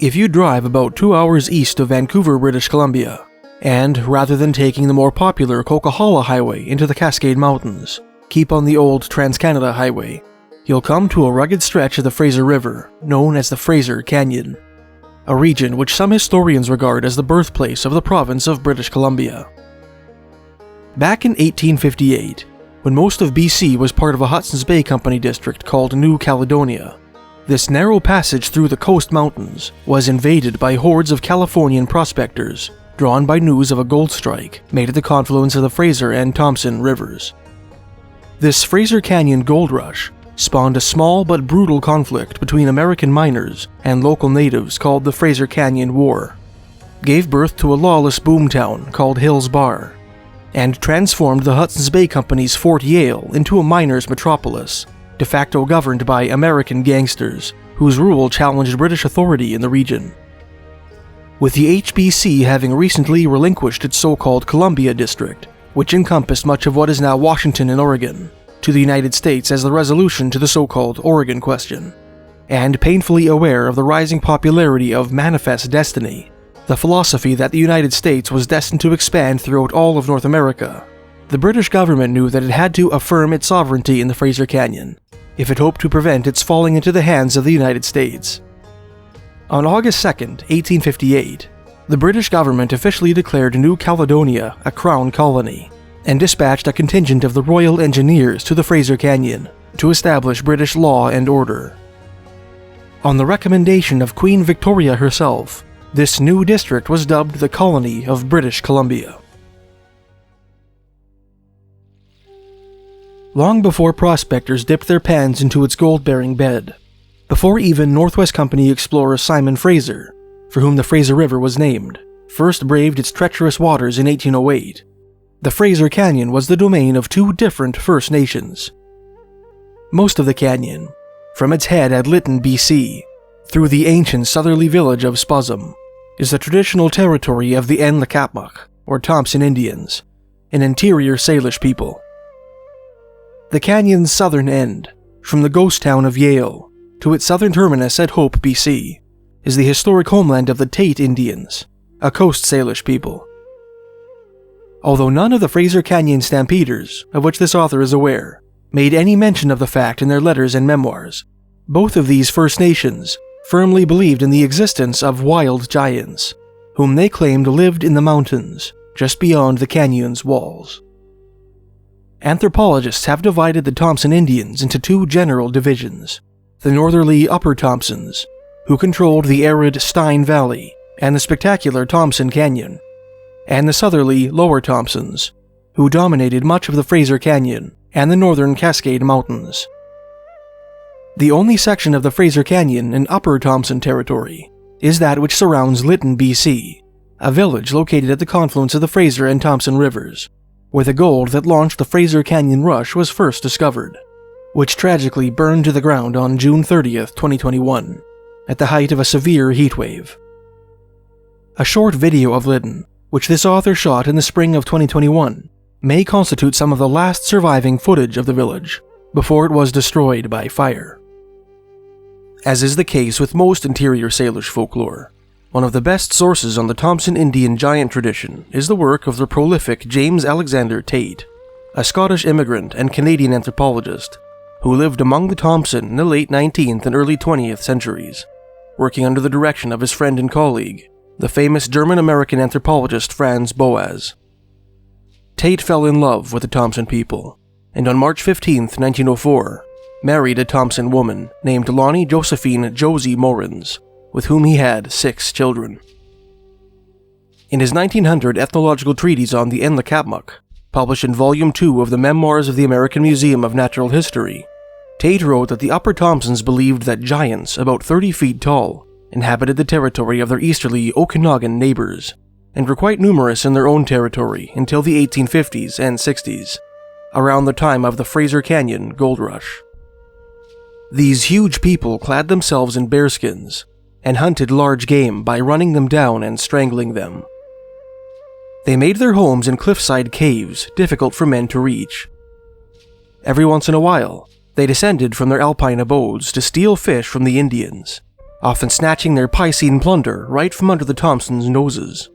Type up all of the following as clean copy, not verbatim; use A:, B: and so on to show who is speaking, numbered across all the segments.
A: If you drive about 2 hours east of Vancouver, British Columbia, and rather than taking the more popular Coquihalla Highway into the Cascade Mountains, keep on the old Trans-Canada Highway, you'll come to a rugged stretch of the Fraser River known as the Fraser Canyon, a region which some historians regard as the birthplace of the province of British Columbia. Back in 1858, when most of BC was part of a Hudson's Bay Company district called New Caledonia, this narrow passage through the coast mountains was invaded by hordes of Californian prospectors drawn by news of a gold strike made at the confluence of the Fraser and Thompson rivers. This Fraser Canyon gold rush spawned a small but brutal conflict between American miners and local natives called the Fraser Canyon War, gave birth to a lawless boomtown called Hills Bar, and transformed the Hudson's Bay Company's Fort Yale into a miners' metropolis, de facto governed by American gangsters whose rule challenged British authority in the region. With the HBC having recently relinquished its so-called Columbia District, which encompassed much of what is now Washington and Oregon, to the United States as the resolution to the so-called Oregon Question, and painfully aware of the rising popularity of Manifest Destiny, the philosophy that the United States was destined to expand throughout all of North America, the British government knew that it had to affirm its sovereignty in the Fraser Canyon if it hoped to prevent its falling into the hands of the United States. On August 2, 1858, the British government officially declared New Caledonia a crown colony, and dispatched a contingent of the Royal Engineers to the Fraser Canyon to establish British law and order. On the recommendation of Queen Victoria herself, this new district was dubbed the Colony of British Columbia. Long before prospectors dipped their pans into its gold-bearing bed, before even Northwest Company explorer Simon Fraser, for whom the Fraser River was named, first braved its treacherous waters in 1808, the Fraser Canyon was the domain of two different First Nations. Most of the canyon, from its head at Lytton, BC, through the ancient southerly village of Spuzzum, is the traditional territory of the Nlaka'pamux, or Thompson Indians, an interior Salish people. The canyon's southern end, from the ghost town of Yale to its southern terminus at Hope, BC, is the historic homeland of the Tait Indians, a coast Salish people. Although none of the Fraser Canyon stampeders, of which this author is aware, made any mention of the fact in their letters and memoirs, both of these First Nations firmly believed in the existence of wild giants, whom they claimed lived in the mountains just beyond the canyon's walls. Anthropologists have divided the Thompson Indians into two general divisions: the northerly Upper Thompsons, who controlled the arid Stein Valley and the spectacular Thompson Canyon, and the southerly Lower Thompsons, who dominated much of the Fraser Canyon and the northern Cascade Mountains. The only section of the Fraser Canyon in Upper Thompson territory is that which surrounds Lytton, BC, a village located at the confluence of the Fraser and Thompson rivers, where the gold that launched the Fraser Canyon Rush was first discovered, which tragically burned to the ground on June 30th, 2021, at the height of a severe heatwave. A short video of Lytton, which this author shot in the spring of 2021, may constitute some of the last surviving footage of the village, before it was destroyed by fire. As is the case with most interior Salish folklore, one of the best sources on the Thompson Indian giant tradition is the work of the prolific James Alexander Teit, a Scottish immigrant and Canadian anthropologist who lived among the Thompson in the late 19th and early 20th centuries, working under the direction of his friend and colleague, the famous German-American anthropologist Franz Boas. Teit fell in love with the Thompson people, and on March 15, 1904, married a Thompson woman named Lonnie Josephine Josie Morins, with whom he had 6 children. In his 1900 ethnological treatise on the Nlaka'pamux, published in Volume 2 of the Memoirs of the American Museum of Natural History, Teit wrote that the Upper Thompsons believed that giants about 30 feet tall inhabited the territory of their easterly Okanagan neighbors, and were quite numerous in their own territory until the 1850s and 60s, around the time of the Fraser Canyon gold rush. These huge people clad themselves in bearskins and hunted large game by running them down and strangling them. They made their homes in cliffside caves difficult for men to reach. Every once in a while, they descended from their alpine abodes to steal fish from the Indians, often snatching their Piscean plunder right from under the Thompsons' noses.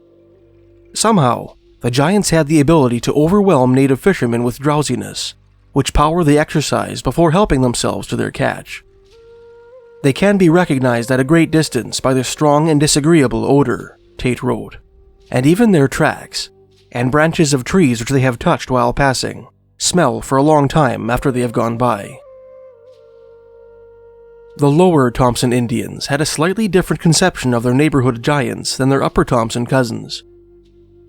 A: Somehow, the giants had the ability to overwhelm native fishermen with drowsiness, which power they exercise before helping themselves to their catch. They can be recognized at a great distance by their strong and disagreeable odor, Tait wrote, and even their tracks, and branches of trees which they have touched while passing, smell for a long time after they have gone by. The lower Thompson Indians had a slightly different conception of their neighborhood giants than their upper Thompson cousins.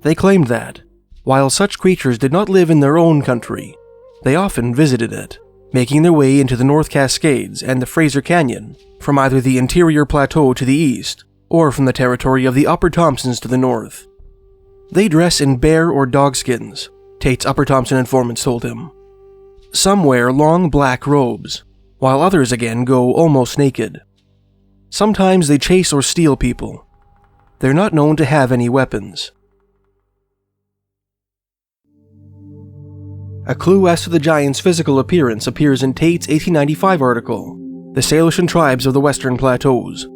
A: They claimed that, while such creatures did not live in their own country, they often visited it, making their way into the North Cascades and the Fraser Canyon from either the interior plateau to the east or from the territory of the upper Thompsons to the north. They dress in bear or dog skins, Tait's upper Thompson informants told him. Some wear long black robes, while others again go almost naked. Sometimes they chase or steal people. They're not known to have any weapons. A clue as to the giant's physical appearance appears in Tait's 1895 article, The Salish Tribes of the Western Plateaus,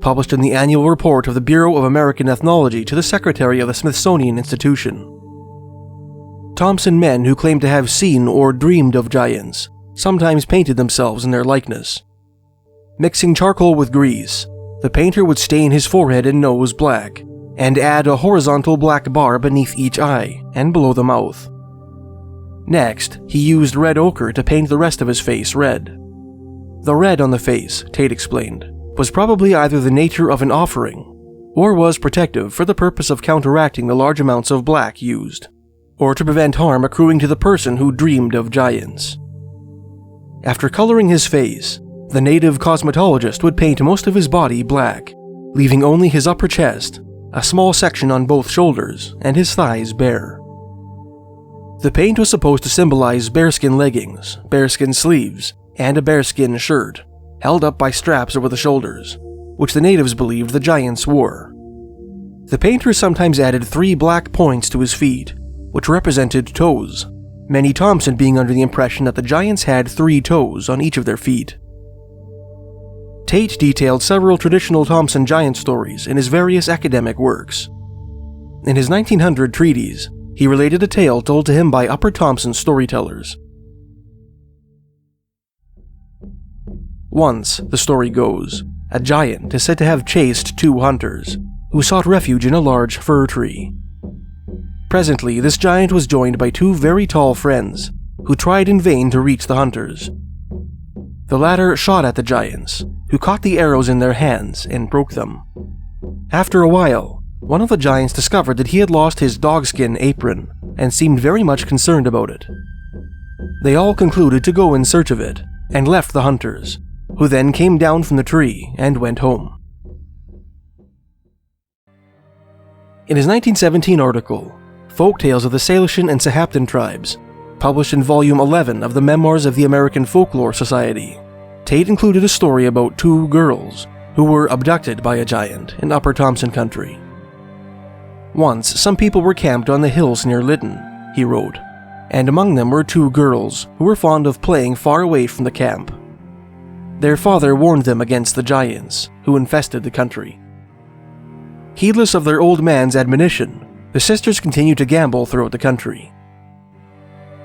A: published in the annual report of the Bureau of American Ethnology to the Secretary of the Smithsonian Institution. Thompson men who claimed to have seen or dreamed of giants sometimes painted themselves in their likeness. Mixing charcoal with grease, the painter would stain his forehead and nose black, and add a horizontal black bar beneath each eye and below the mouth. Next, he used red ochre to paint the rest of his face red. The red on the face, Tait explained, was probably either the nature of an offering, or was protective for the purpose of counteracting the large amounts of black used, or to prevent harm accruing to the person who dreamed of giants. After coloring his face, the native cosmetologist would paint most of his body black, leaving only his upper chest, a small section on both shoulders, and his thighs bare. The paint was supposed to symbolize bearskin leggings, bearskin sleeves, and a bearskin shirt, held up by straps over the shoulders, which the natives believed the giants wore. The painter sometimes added 3 black points to his feet, which represented toes, many Thompson being under the impression that the giants had 3 toes on each of their feet. Tait detailed several traditional Thompson giant stories in his various academic works. In his 1900 treatise, he related a tale told to him by Upper Thompson storytellers. Once, the story goes, a giant is said to have chased 2 hunters, who sought refuge in a large fir tree. Presently, this giant was joined by 2 very tall friends, who tried in vain to reach the hunters. The latter shot at the giants, who caught the arrows in their hands and broke them. After a while, one of the giants discovered that he had lost his dogskin apron and seemed very much concerned about it. They all concluded to go in search of it and left the hunters, who then came down from the tree and went home. In his 1917 article, Folktales of the Salishan and Sahaptin Tribes, published in Volume 11 of the Memoirs of the American Folklore Society, Tait included a story about 2 girls who were abducted by a giant in Upper Thompson country. Once, some people were camped on the hills near Lytton, he wrote, and among them were 2 girls who were fond of playing far away from the camp. Their father warned them against the giants who infested the country. Heedless of their old man's admonition, the sisters continued to gamble throughout the country.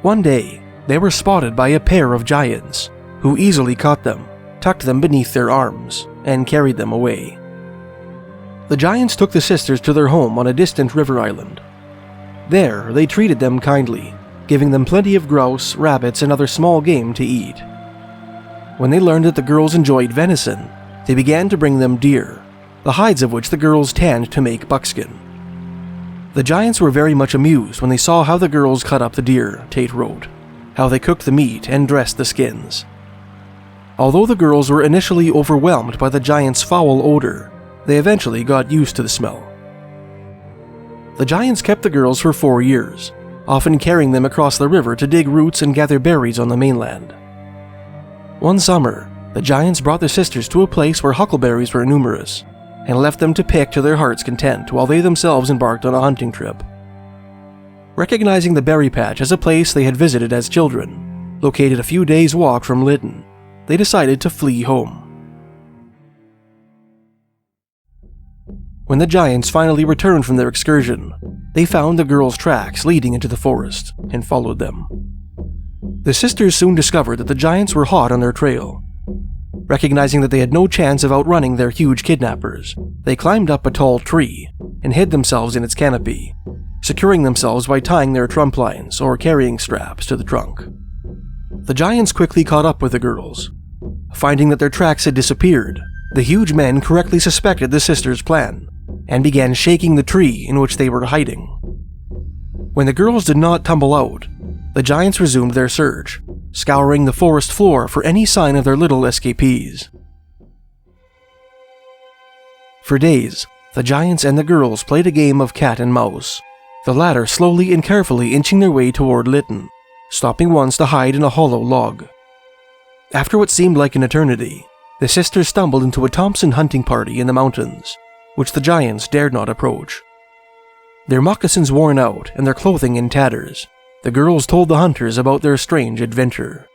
A: One day, they were spotted by a pair of giants, who easily caught them, tucked them beneath their arms, and carried them away. The giants took the sisters to their home on a distant river island. There, they treated them kindly, giving them plenty of grouse, rabbits, and other small game to eat. When they learned that the girls enjoyed venison, they began to bring them deer, the hides of which the girls tanned to make buckskin. The giants were very much amused when they saw how the girls cut up the deer, Tait wrote, how they cooked the meat and dressed the skins. Although the girls were initially overwhelmed by the giants' foul odor, they eventually got used to the smell. The giants kept the girls for 4 years, often carrying them across the river to dig roots and gather berries on the mainland. One summer, the giants brought their sisters to a place where huckleberries were numerous, and left them to pick to their heart's content while they themselves embarked on a hunting trip. Recognizing the berry patch as a place they had visited as children, located a few days' walk from Lytton, they decided to flee home. When the giants finally returned from their excursion, they found the girls' tracks leading into the forest and followed them. The sisters soon discovered that the giants were hot on their trail. Recognizing that they had no chance of outrunning their huge kidnappers, they climbed up a tall tree and hid themselves in its canopy, securing themselves by tying their trunk lines or carrying straps to the trunk. The giants quickly caught up with the girls. Finding that their tracks had disappeared, the huge men correctly suspected the sisters' plan and began shaking the tree in which they were hiding. When the girls did not tumble out, the giants resumed their search, scouring the forest floor for any sign of their little escapees. For days, the giants and the girls played a game of cat and mouse, the latter slowly and carefully inching their way toward Lytton, stopping once to hide in a hollow log. After what seemed like an eternity, the sisters stumbled into a Thompson hunting party in the mountains, which the giants dared not approach. Their moccasins worn out and their clothing in tatters, the girls told the hunters about their strange adventure.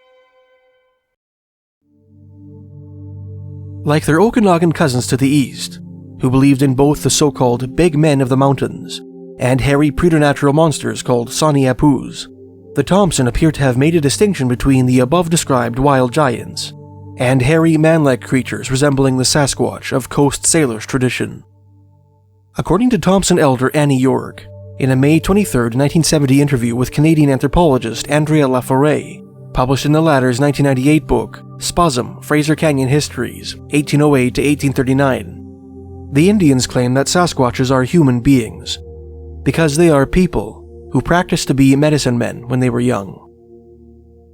A: Like their Okanagan cousins to the east, who believed in both the so-called big men of the mountains and hairy preternatural monsters called Nlaka'pamux, the Thompson appear to have made a distinction between the above-described wild giants and hairy man-like creatures resembling the Sasquatch of coast sailors' tradition. According to Thompson elder Annie York, in a May 23, 1970 interview with Canadian anthropologist Andrea Laforêt, published in the latter's 1998 book, Spuzzum, Fraser Canyon Histories, 1808 to 1839, the Indians claim that Sasquatches are human beings, because they are people who practice to be medicine men when they were young.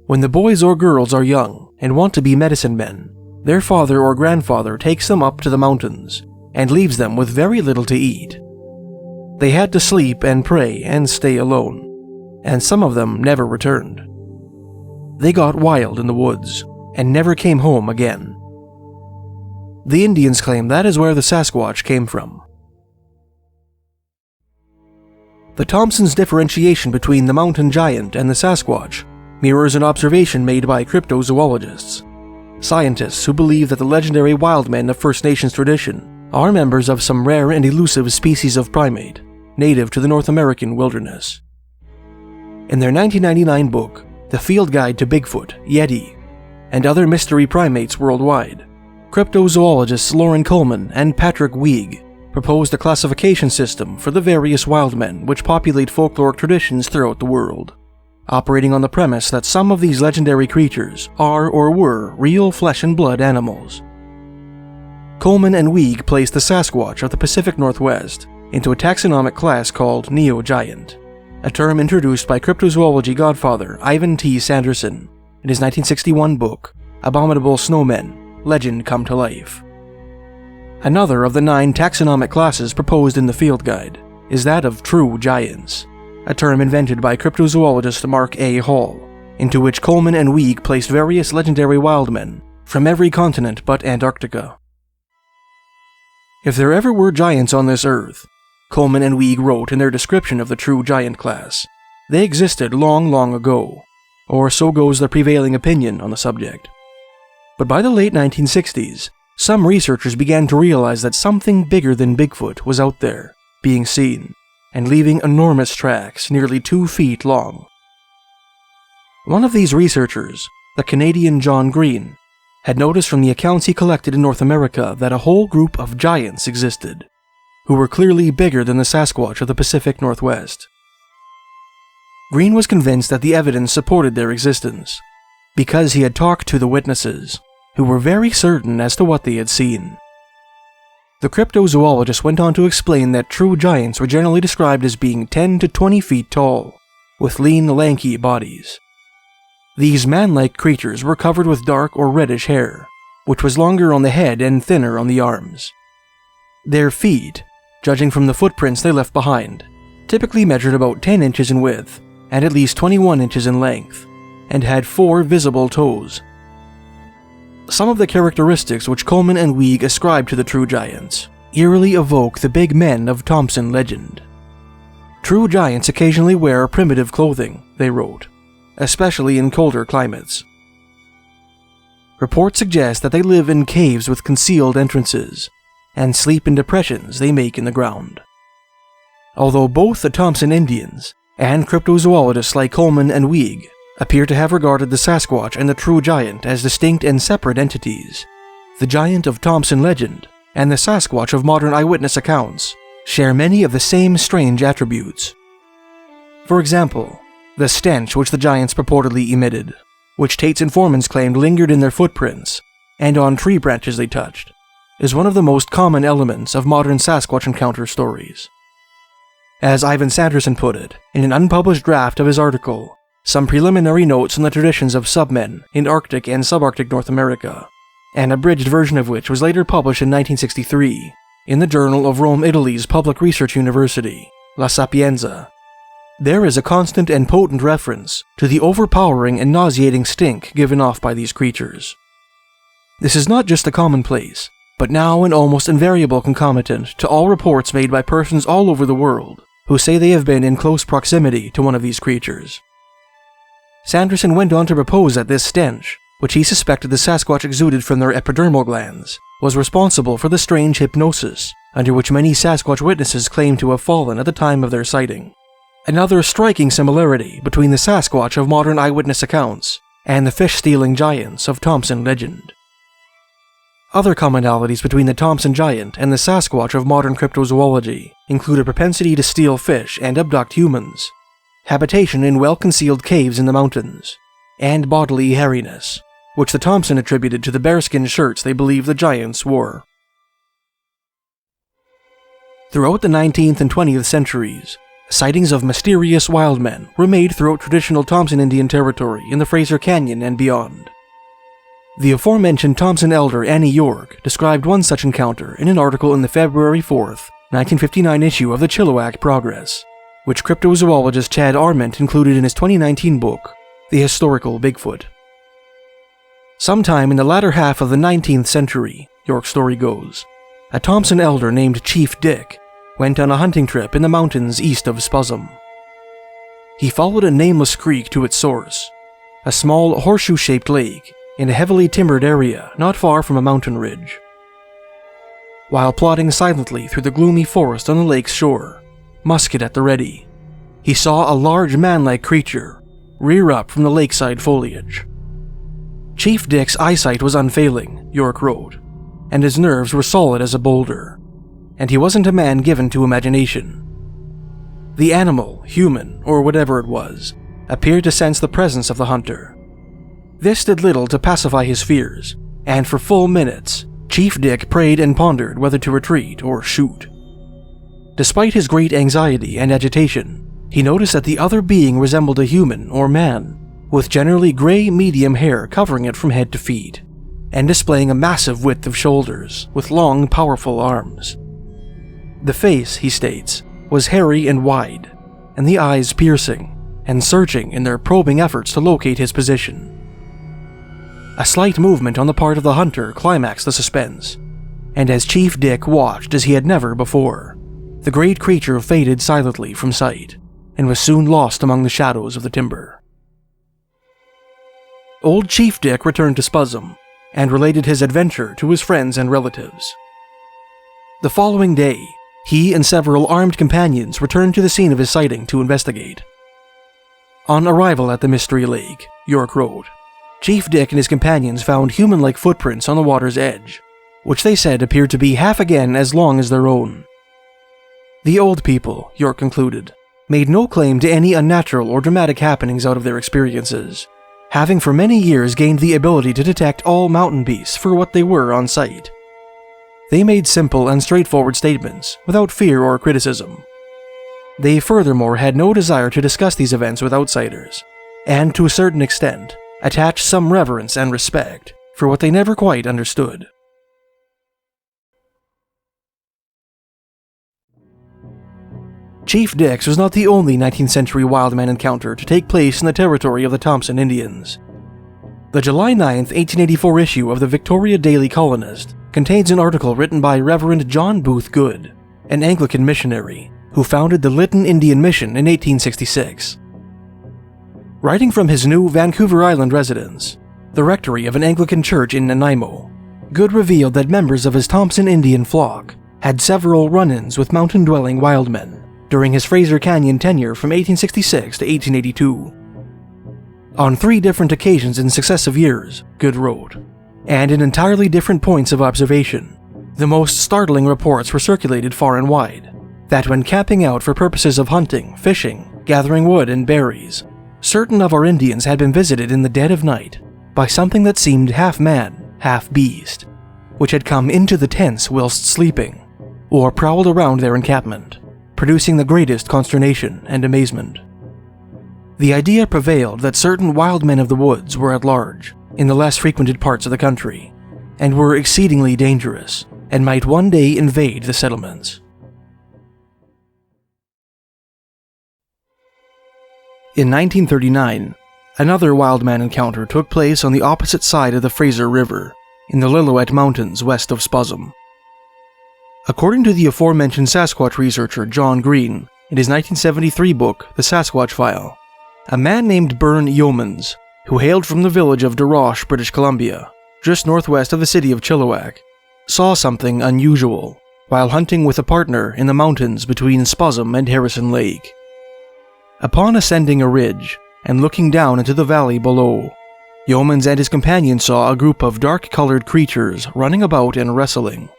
A: When the boys or girls are young and want to be medicine men, their father or grandfather takes them up to the mountains and leaves them with very little to eat. They had to sleep and pray and stay alone, and some of them never returned. They got wild in the woods and never came home again. The Indians claim that is where the Sasquatch came from. The Thompsons' differentiation between the mountain giant and the Sasquatch mirrors an observation made by cryptozoologists, scientists who believe that the legendary wild men of First Nations tradition are members of some rare and elusive species of primate native to the North American wilderness. In their 1999 book, The Field Guide to Bigfoot, Yeti, and Other Mystery Primates Worldwide, cryptozoologists Lauren Coleman and Patrick Weig proposed a classification system for the various wild men which populate folkloric traditions throughout the world, operating on the premise that some of these legendary creatures are or were real flesh and blood animals. Coleman and Weig placed the Sasquatch of the Pacific Northwest into a taxonomic class called Neogiant, a term introduced by cryptozoology godfather Ivan T. Sanderson in his 1961 book, Abominable Snowmen, Legend Come to Life. Another of the 9 taxonomic classes proposed in the Field Guide is that of True Giants, a term invented by cryptozoologist Mark A. Hall, into which Coleman and Weig placed various legendary wildmen from every continent but Antarctica. If there ever were giants on this earth, Coleman and Weig wrote in their description of the True Giant class, they existed long, long ago, or so goes the prevailing opinion on the subject. But by the late 1960s, some researchers began to realize that something bigger than Bigfoot was out there, being seen, and leaving enormous tracks nearly 2 feet long. One of these researchers, the Canadian John Green, had noticed from the accounts he collected in North America that a whole group of giants existed, who were clearly bigger than the Sasquatch of the Pacific Northwest. Green was convinced that the evidence supported their existence, because he had talked to the witnesses, who were very certain as to what they had seen. The cryptozoologist went on to explain that true giants were generally described as being 10 to 20 feet tall, with lean, lanky bodies. These man-like creatures were covered with dark or reddish hair, which was longer on the head and thinner on the arms. Their feet, judging from the footprints they left behind, typically measured about 10 inches in width and at least 21 inches in length, and had 4 visible toes. Some of the characteristics which Coleman and Weig ascribed to the true giants eerily evoke the big men of Thompson legend. True giants occasionally wear primitive clothing, they wrote, especially in colder climates. Reports suggest that they live in caves with concealed entrances, and sleep in depressions they make in the ground. Although both the Thompson Indians and cryptozoologists like Coleman and Weig appear to have regarded the Sasquatch and the true giant as distinct and separate entities, the giant of Thompson legend and the Sasquatch of modern eyewitness accounts share many of the same strange attributes. For example, the stench which the giants purportedly emitted, which Tait's informants claimed lingered in their footprints and on tree branches they touched, is one of the most common elements of modern Sasquatch encounter stories. As Ivan Sanderson put it in an unpublished draft of his article, Some Preliminary Notes on the Traditions of Submen in Arctic and Subarctic North America, an abridged version of which was later published in 1963 in the Journal of Rome, Italy's Public Research University, La Sapienza, there is a constant and potent reference to the overpowering and nauseating stink given off by these creatures. This is not just a commonplace, but now an almost invariable concomitant to all reports made by persons all over the world who say they have been in close proximity to one of these creatures. Sanderson went on to propose that this stench, which he suspected the Sasquatch exuded from their epidermal glands, was responsible for the strange hypnosis under which many Sasquatch witnesses claim to have fallen at the time of their sighting. Another striking similarity between the Sasquatch of modern eyewitness accounts and the fish-stealing giants of Thompson legend. Other commonalities between the Thompson giant and the Sasquatch of modern cryptozoology include a propensity to steal fish and abduct humans, habitation in well-concealed caves in the mountains, and bodily hairiness, which the Thompson attributed to the bearskin shirts they believe the giants wore. Throughout the 19th and 20th centuries, sightings of mysterious wild men were made throughout traditional Thompson Indian territory in the Fraser Canyon and beyond. The aforementioned Thompson elder Annie York described one such encounter in an article in the February 4th, 1959 issue of the Chilliwack Progress, which cryptozoologist Chad Arment included in his 2019 book, The Historical Bigfoot. Sometime in the latter half of the 19th century, York's story goes, a Thompson elder named Chief Dick went on a hunting trip in the mountains east of Spuzzum. He followed a nameless creek to its source, a small horseshoe-shaped lake in a heavily timbered area not far from a mountain ridge. While plodding silently through the gloomy forest on the lake's shore, musket at the ready, he saw a large man-like creature rear up from the lakeside foliage. Chief Dick's eyesight was unfailing, York wrote, and his nerves were solid as a boulder, and he wasn't a man given to imagination. The animal, human, or whatever it was, appeared to sense the presence of the hunter. This did little to pacify his fears, and for full minutes, Chief Dick prayed and pondered whether to retreat or shoot. Despite his great anxiety and agitation, he noticed that the other being resembled a human or man, with generally gray medium hair covering it from head to feet, and displaying a massive width of shoulders with long, powerful arms. The face, he states, was hairy and wide, and the eyes piercing and searching in their probing efforts to locate his position. A slight movement on the part of the hunter climaxed the suspense, and as Chief Dick watched as he had never before, the great creature faded silently from sight and was soon lost among the shadows of the timber. Old Chief Dick returned to Spuzzum and related his adventure to his friends and relatives. The following day, he and several armed companions returned to the scene of his sighting to investigate. On arrival at the Mystery Lake, York wrote, Chief Dick and his companions found human-like footprints on the water's edge, which they said appeared to be half again as long as their own. The old people, York concluded, made no claim to any unnatural or dramatic happenings out of their experiences, having for many years gained the ability to detect all mountain beasts for what they were on sight. They made simple and straightforward statements without fear or criticism. They furthermore had no desire to discuss these events with outsiders, and to a certain extent, attached some reverence and respect for what they never quite understood. Chief Dick's was not the only 19th century wildman encounter to take place in the territory of the Thompson Indians. The July 9, 1884 issue of the Victoria Daily Colonist contains an article written by Reverend John Booth Good, an Anglican missionary who founded the Lytton Indian Mission in 1866. Writing from his new Vancouver Island residence, the rectory of an Anglican church in Nanaimo, Good revealed that members of his Thompson Indian flock had several run-ins with mountain-dwelling wildmen during his Fraser Canyon tenure from 1866 to 1882. On 3 different occasions in successive years, Good wrote, and in entirely different points of observation, the most startling reports were circulated far and wide, that when camping out for purposes of hunting, fishing, gathering wood and berries, certain of our Indians had been visited in the dead of night by something that seemed half man, half beast, which had come into the tents whilst sleeping, or prowled around their encampment, producing the greatest consternation and amazement. The idea prevailed that certain wild men of the woods were at large in the less frequented parts of the country, and were exceedingly dangerous, and might one day invade the settlements. In 1939, another wildman encounter took place on the opposite side of the Fraser River, in the Lillooet Mountains west of Spuzzum. According to the aforementioned Sasquatch researcher John Green, in his 1973 book, The Sasquatch File, a man named Burn Yeomans, who hailed from the village of Duroche, British Columbia, just northwest of the city of Chilliwack, saw something unusual while hunting with a partner in the mountains between Spuzzum and Harrison Lake. Upon ascending a ridge and looking down into the valley below, Yeomans and his companion saw a group of dark-colored creatures running about and wrestling.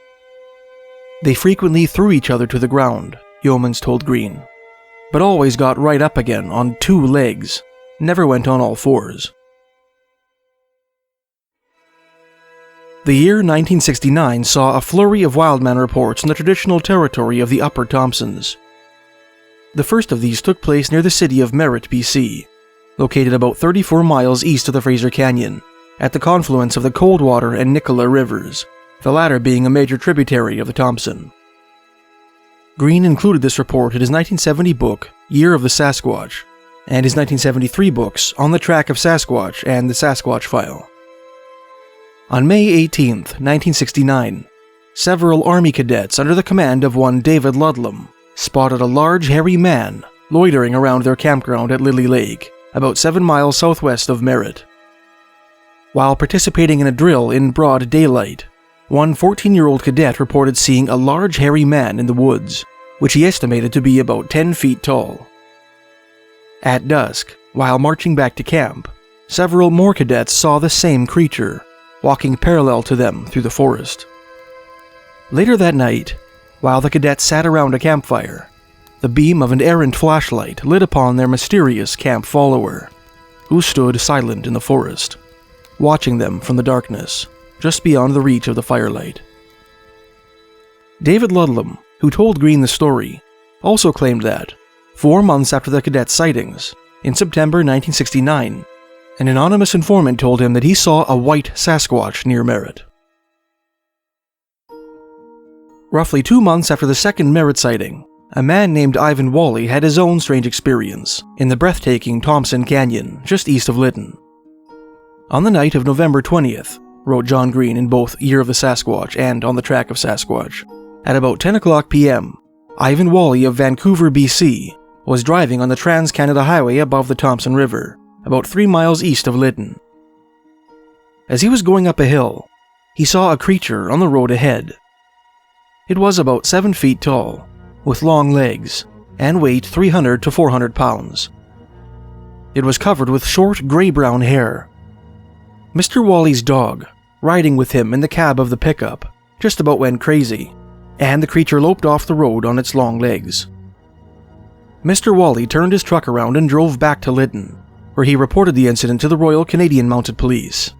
A: They frequently threw each other to the ground, Yeomans told Green, but always got right up again on 2 legs, never went on all 4s. The year 1969 saw a flurry of wildman reports in the traditional territory of the Upper Thompsons. The first of these took place near the city of Merritt, BC, located about 34 miles east of the Fraser Canyon, at the confluence of the Coldwater and Nicola rivers, the latter being a major tributary of the Thompson. Green included this report in his 1970 book, Year of the Sasquatch, and his 1973 books, On the Track of Sasquatch and The Sasquatch File. On May 18, 1969, several Army cadets under the command of one David Ludlam spotted a large hairy man loitering around their campground at Lily Lake, about 7 miles southwest of Merritt. While participating in a drill in broad daylight, one 14-year-old cadet reported seeing a large hairy man in the woods, which he estimated to be about 10 feet tall. At dusk, while marching back to camp, several more cadets saw the same creature, walking parallel to them through the forest. Later that night, while the cadets sat around a campfire, the beam of an errant flashlight lit upon their mysterious camp follower, who stood silent in the forest, watching them from the darkness, just beyond the reach of the firelight. David Ludlam, who told Green the story, also claimed that, 4 months after the cadets' sightings, in September 1969, an anonymous informant told him that he saw a white Sasquatch near Merritt. Roughly 2 months after the second Merritt sighting, a man named Ivan Wally had his own strange experience in the breathtaking Thompson Canyon, just east of Lytton. On the night of November 20th, wrote John Green in both Year of the Sasquatch and On the Track of Sasquatch, at about 10 o'clock p.m., Ivan Wally of Vancouver, BC, was driving on the Trans-Canada Highway above the Thompson River, about 3 miles east of Lytton. As he was going up a hill, he saw a creature on the road ahead. It was about 7 feet tall, with long legs, and weighed 300 to 400 pounds. It was covered with short gray-brown hair. Mr. Wally's dog, riding with him in the cab of the pickup, just about went crazy, and the creature loped off the road on its long legs. Mr. Wally turned his truck around and drove back to Lytton, where he reported the incident to the Royal Canadian Mounted Police.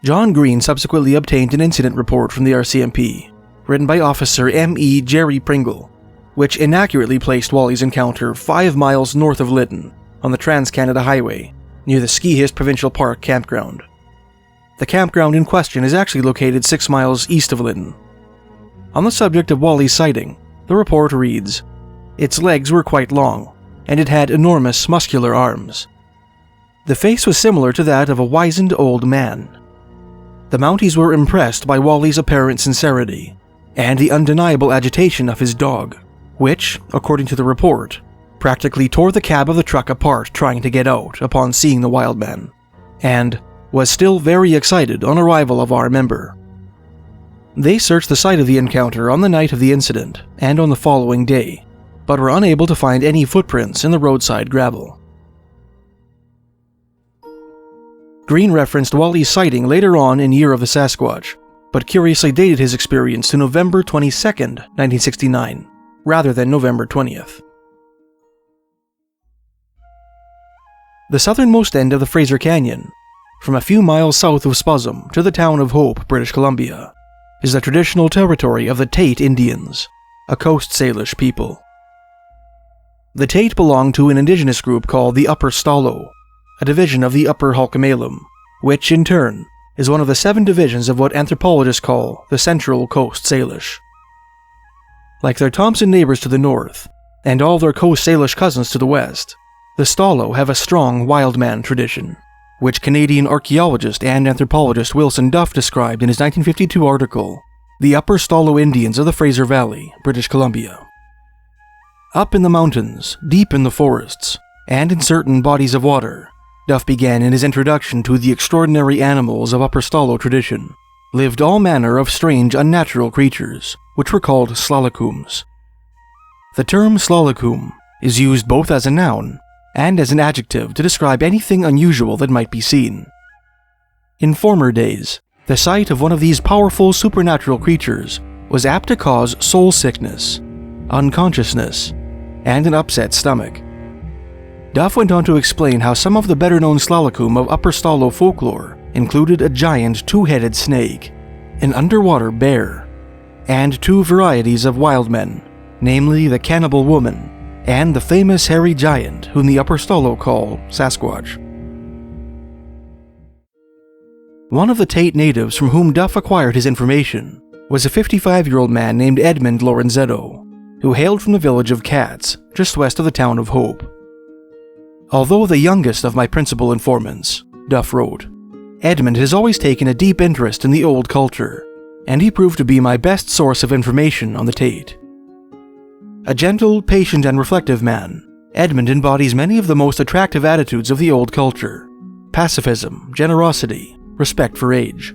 A: John Green subsequently obtained an incident report from the RCMP, written by Officer M.E. Jerry Pringle, which inaccurately placed Wally's encounter 5 miles north of Lytton, on the Trans-Canada Highway, near the Ski Hiss Provincial Park campground. The campground in question is actually located 6 miles east of Lytton. On the subject of Wally's sighting, the report reads, "Its legs were quite long, and it had enormous muscular arms. The face was similar to that of a wizened old man." The Mounties were impressed by Wally's apparent sincerity, and the undeniable agitation of his dog, which, according to the report, practically tore the cab of the truck apart trying to get out upon seeing the wild man, and was still very excited on arrival of our member, They searched the site of the encounter on the night of the incident and on the following day, but were unable to find any footprints in the roadside gravel. Green referenced Wally's sighting later on in Year of the Sasquatch, but curiously dated his experience to November 22nd, 1969, rather than November 20th. The southernmost end of the Fraser Canyon, from a few miles south of Spuzzum to the town of Hope, British Columbia, is the traditional territory of the Tait Indians, a Coast Salish people. The Tait belong to an indigenous group called the Upper Stalo, a division of the Upper Halkomelem, which, in turn, is one of the 7 divisions of what anthropologists call the Central Coast Salish. Like their Thompson neighbors to the north, and all their Coast Salish cousins to the west, the Stalo have a strong wild man tradition, which Canadian archaeologist and anthropologist Wilson Duff described in his 1952 article, The Upper Stalo Indians of the Fraser Valley, British Columbia. Up in the mountains, deep in the forests, and in certain bodies of water, Duff began in his introduction to the extraordinary animals of Upper Stalo tradition, lived all manner of strange unnatural creatures, which were called Nlaka'pamux. The term Nlaka'pamux is used both as a noun and as an adjective to describe anything unusual that might be seen. In former days, the sight of one of these powerful supernatural creatures was apt to cause soul sickness, unconsciousness, and an upset stomach. Duff went on to explain how some of the better-known Nlaka'pamux of Upper Stalo folklore included a giant 2-headed snake, an underwater bear, and 2 varieties of wild men, namely the Cannibal woman and the famous hairy giant whom the Upper Stalo call Sasquatch. One of the Tait natives from whom Duff acquired his information was a 55-year-old man named Edmund Lorenzetto, who hailed from the village of Cats, just west of the town of Hope. Although the youngest of my principal informants, Duff wrote, Edmund has always taken a deep interest in the old culture, and he proved to be my best source of information on the Tait. A gentle, patient, and reflective man, Edmund embodies many of the most attractive attitudes of the old culture: pacifism, generosity, respect for age.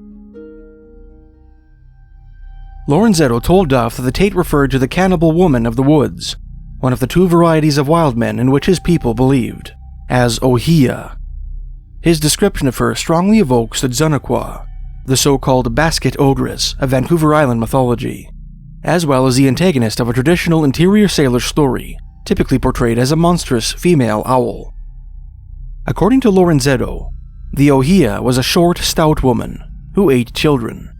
A: Lorenzetto told Duff that the Tait referred to the Cannibal woman of the woods, one of the 2 varieties of wild men in which his people believed, as Ohia. His description of her strongly evokes the Zunaqua, the so-called basket ogress of Vancouver Island mythology, as well as the antagonist of a traditional interior Salish story, typically portrayed as a monstrous female owl. According to Lorenzetto, the Ohia was a short, stout woman who ate children.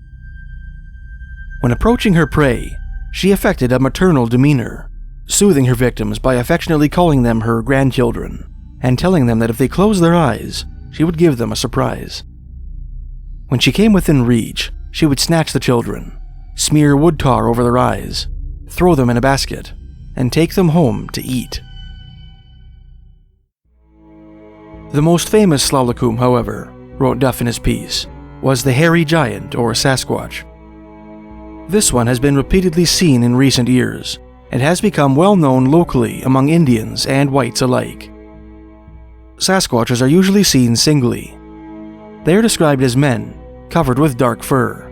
A: When approaching her prey, she affected a maternal demeanor, soothing her victims by affectionately calling them her grandchildren, and telling them that if they closed their eyes, she would give them a surprise. When she came within reach, she would snatch the children, smear wood tar over their eyes, throw them in a basket, and take them home to eat. The most famous Nlaka'pamux, however, wrote Duff in his piece, was the hairy giant or Sasquatch. This one has been repeatedly seen in recent years, and has become well known locally among Indians and whites alike. Sasquatches are usually seen singly. They are described as men, covered with dark fur,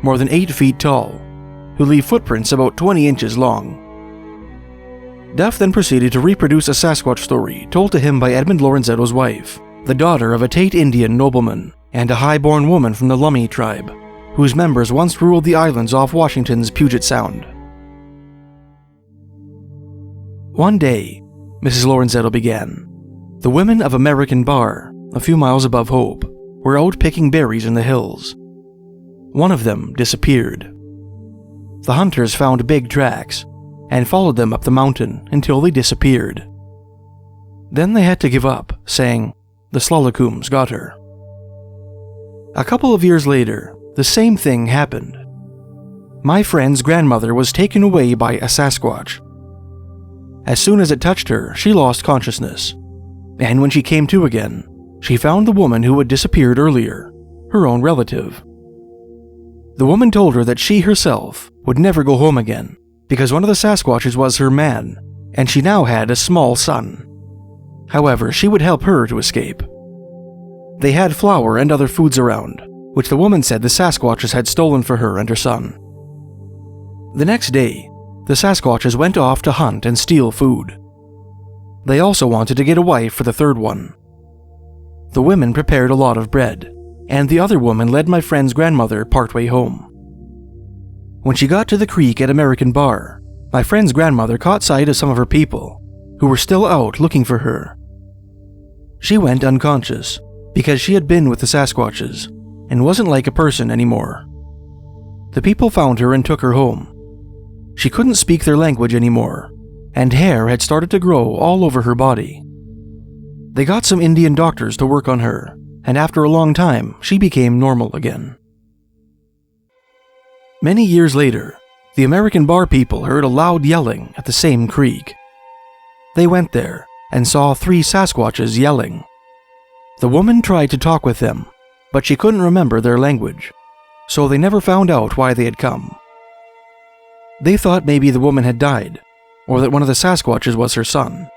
A: more than 8 feet tall, who leave footprints about 20 inches long. Duff then proceeded to reproduce a Sasquatch story told to him by Edmund Lorenzetto's wife, the daughter of a Tait Indian nobleman and a high-born woman from the Lummi tribe, whose members once ruled the islands off Washington's Puget Sound. One day, Mrs. Lorenzetto began, the women of American Bar, a few miles above Hope, were out picking berries in the hills. One of them disappeared. The hunters found big tracks and followed them up the mountain until they disappeared. Then they had to give up, saying, the Nlaka'pamux got her. A couple of years later, the same thing happened. My friend's grandmother was taken away by a Sasquatch. As soon as it touched her, she lost consciousness, and when she came to again, she found the woman who had disappeared earlier, her own relative. The woman told her that she herself would never go home again because one of the Sasquatches was her man, and she now had a small son. However, she would help her to escape. They had flour and other foods around, which the woman said the Sasquatches had stolen for her and her son, The next day, the Sasquatches went off to hunt and steal food. They also wanted to get a wife for the third one. The women prepared a lot of bread, and the other woman led my friend's grandmother partway home. When she got to the creek at American Bar, my friend's grandmother caught sight of some of her people, who were still out looking for her. She went unconscious because she had been with the Sasquatches and wasn't like a person anymore. The people found her and took her home. She couldn't speak their language anymore, and hair had started to grow all over her body. They got some Indian doctors to work on her, and after a long time, she became normal again. Many years later, the American Bar people heard a loud yelling at the same creek. They went there and saw 3 Sasquatches yelling. The woman tried to talk with them, but she couldn't remember their language, so they never found out why they had come. They thought maybe the woman had died, or that one of the Sasquatches was her son.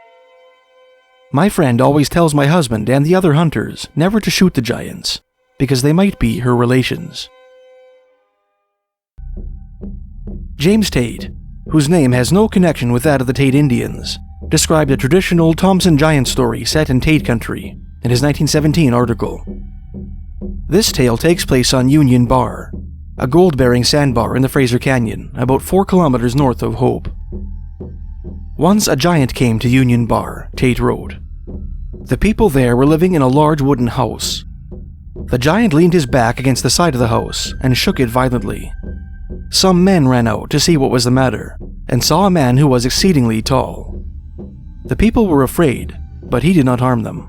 A: My friend always tells my husband and the other hunters never to shoot the giants, because they might be her relations. James Teit, whose name has no connection with that of the Tait Indians, described a traditional Thompson giant story set in Tait country in his 1917 article. This tale takes place on Union Bar, a gold-bearing sandbar in the Fraser Canyon, about 4 kilometers north of Hope. Once a giant came to Union Bar, Tait wrote. The people there were living in a large wooden house. The giant leaned his back against the side of the house and shook it violently. Some men ran out to see what was the matter, and saw a man who was exceedingly tall. The people were afraid, but he did not harm them.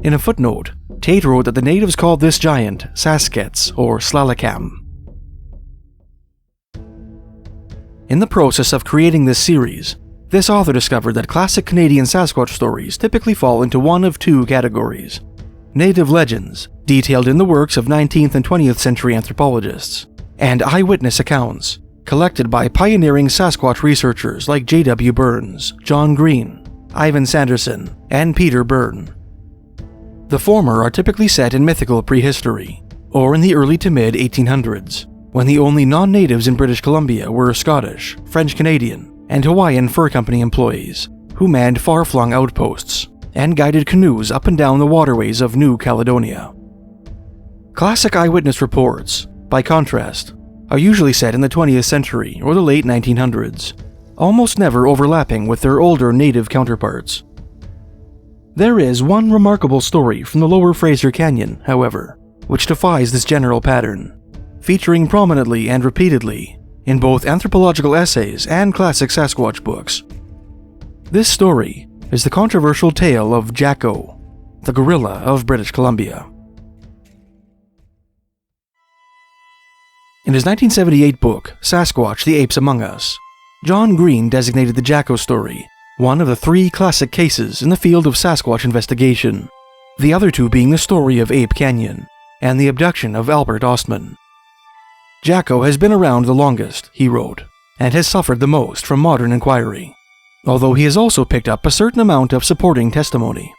A: In a footnote, Tait wrote that the natives called this giant Sasquatch or Slalakam. In the process of creating this series, this author discovered that classic Canadian Sasquatch stories typically fall into one of 2 categories: native legends, detailed in the works of 19th and 20th century anthropologists, and eyewitness accounts, collected by pioneering Sasquatch researchers like J.W. Burns, John Green, Ivan Sanderson, and Peter Byrne. The former are typically set in mythical prehistory, or in the early to mid-1800s, when the only non-natives in British Columbia were Scottish, French-Canadian, and Hawaiian Fur Company employees, who manned far-flung outposts and guided canoes up and down the waterways of New Caledonia. Classic eyewitness reports, by contrast, are usually set in the 20th century or the late 1900s, almost never overlapping with their older native counterparts. There is one remarkable story from the lower Fraser Canyon, however, which defies this general pattern, featuring prominently and repeatedly in both anthropological essays and classic Sasquatch books. This story is the controversial tale of Jacko, the gorilla of British Columbia. In his 1978 book, Sasquatch: The Apes Among Us, John Green designated the Jacko story one of the 3 classic cases in the field of Sasquatch investigation, the other 2 being the story of Ape Canyon and the abduction of Albert Ostman. Jacko has been around the longest, he wrote, and has suffered the most from modern inquiry, although he has also picked up a certain amount of supporting testimony.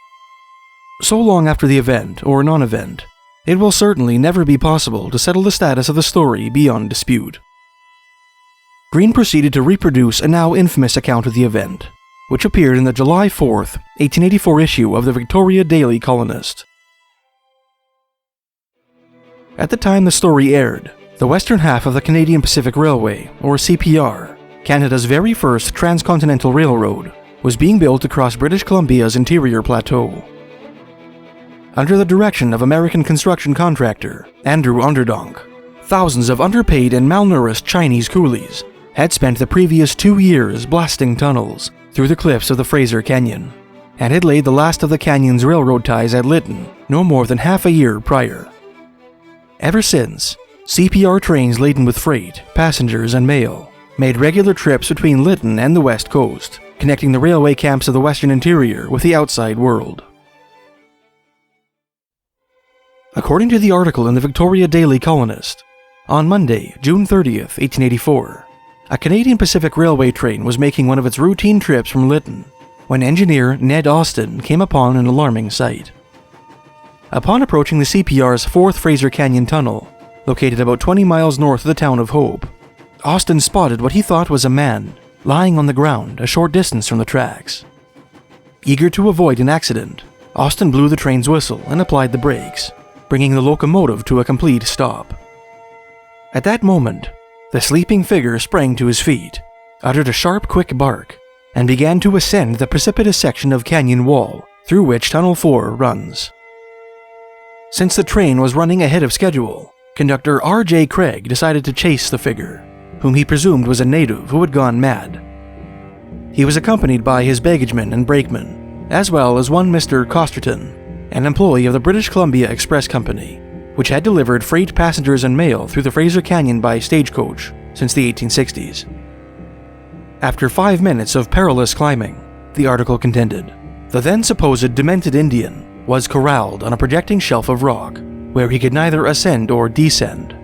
A: So long after the event or non-event, it will certainly never be possible to settle the status of the story beyond dispute. Green proceeded to reproduce a now infamous account of the event, which appeared in the July 4th, 1884 issue of the Victoria Daily Colonist. At the time the story aired, the western half of the Canadian Pacific Railway, or CPR, Canada's very first transcontinental railroad, was being built across British Columbia's interior plateau. Under the direction of American construction contractor Andrew Onderdonk, thousands of underpaid and malnourished Chinese coolies had spent the previous 2 years blasting tunnels through the cliffs of the Fraser Canyon, and had laid the last of the canyon's railroad ties at Lytton no more than half a year prior. Ever since, CPR trains laden with freight, passengers, and mail made regular trips between Lytton and the west coast, connecting the railway camps of the western interior with the outside world. According to the article in the Victoria Daily Colonist, on Monday, June 30th, 1884, a Canadian Pacific Railway train was making one of its routine trips from Lytton when engineer Ned Austin came upon an alarming sight. Upon approaching the CPR's 4th Fraser Canyon Tunnel, located about 20 miles north of the town of Hope, Austin spotted what he thought was a man lying on the ground a short distance from the tracks. Eager to avoid an accident, Austin blew the train's whistle and applied the brakes, bringing the locomotive to a complete stop. At that moment, the sleeping figure sprang to his feet, uttered a sharp, quick bark, and began to ascend the precipitous section of canyon wall through which Tunnel 4 runs. Since the train was running ahead of schedule, conductor R.J. Craig decided to chase the figure, whom he presumed was a native who had gone mad. He was accompanied by his baggageman and brakeman, as well as one Mr. Costerton, an employee of the British Columbia Express Company, which had delivered freight passengers and mail through the Fraser Canyon by stagecoach since the 1860s. After 5 minutes of perilous climbing, the article contended, the then supposed demented Indian was corralled on a projecting shelf of rock where he could neither ascend or descend.